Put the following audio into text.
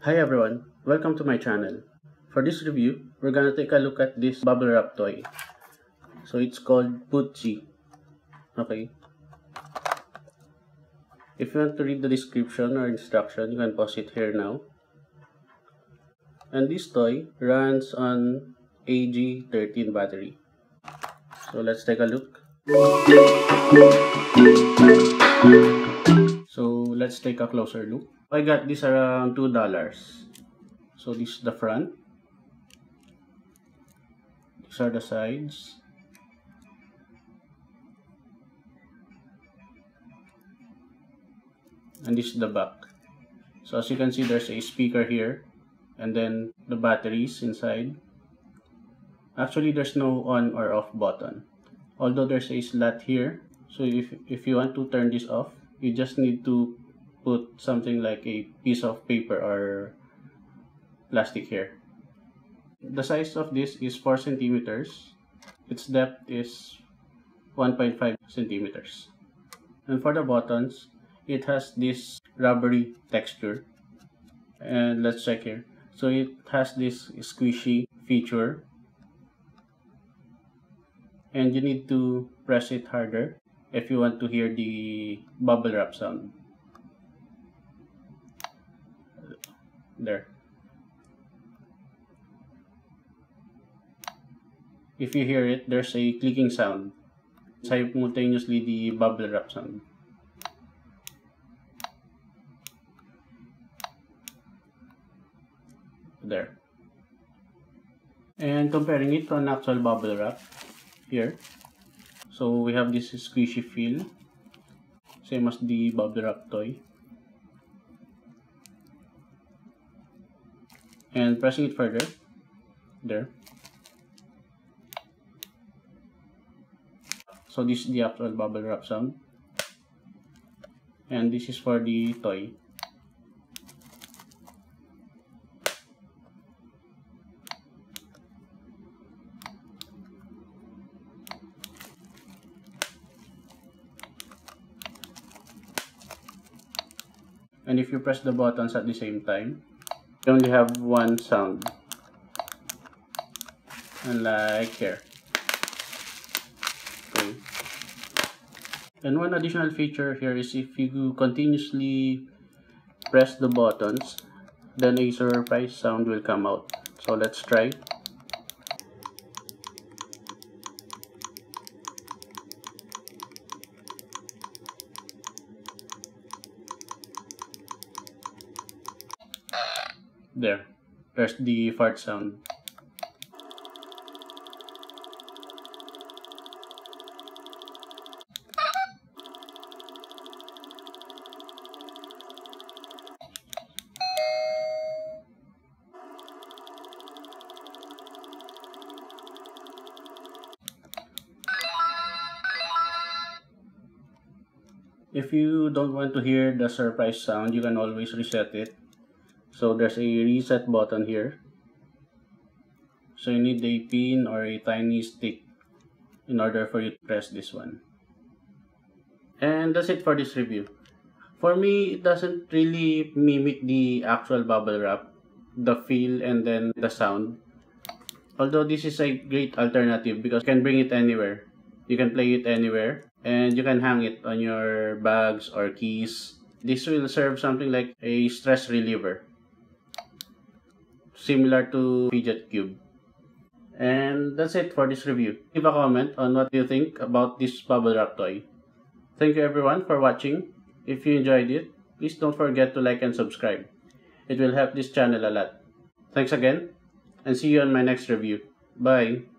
Hi everyone, welcome to my channel. For this review, we're gonna take a look at this bubble wrap toy. So it's called Puchi. Okay. If you want to read the description or instruction, you can pause it here now. And this toy runs on AG13 battery. So let's take a look. So let's take a closer look. I got this around $2. So this is the front. These are the sides. And this is the back. So as you can see, there's a speaker here, and then the batteries inside. Actually, there's no on or off button, although there's a slot here. So if you want to turn this off, you just need to put something like a piece of paper or plastic here. The size of this is 4 centimeters. Its depth is 1.5 centimeters. And for the buttons, it has this rubbery texture. And let's check here. So it has this squishy feature. And you need to press it harder if you want to hear the bubble wrap sound. There. If you hear it, there's a clicking sound. Simultaneously the bubble wrap sound. There. And comparing it to an actual bubble wrap here. So we have this squishy feel, same as the bubble wrap toy. And pressing it further, there. So this is the actual bubble wrap sound. And this is for the toy. And if you press the buttons at the same time, you only have one sound, unlike here. Okay. And one additional feature here is if you continuously press the buttons, then a surprise sound will come out. So let's try. There's the fart sound. If you don't want to hear the surprise sound, you can always reset it. So there's a reset button here. So you need a pin or a tiny stick in order for you to press this one. And that's it for this review. For me, it doesn't really mimic the actual bubble wrap, the feel and then the sound. Although this is a great alternative because you can bring it anywhere. You can play it anywhere and you can hang it on your bags or keys. This will serve something like a stress reliever, similar to fidget cube. And that's it for this review. Leave a comment on what you think about this bubble wrap toy. Thank you everyone for watching. If you enjoyed it, please don't forget to like and subscribe. It will help this channel a lot. Thanks again, and see you on my next review. Bye!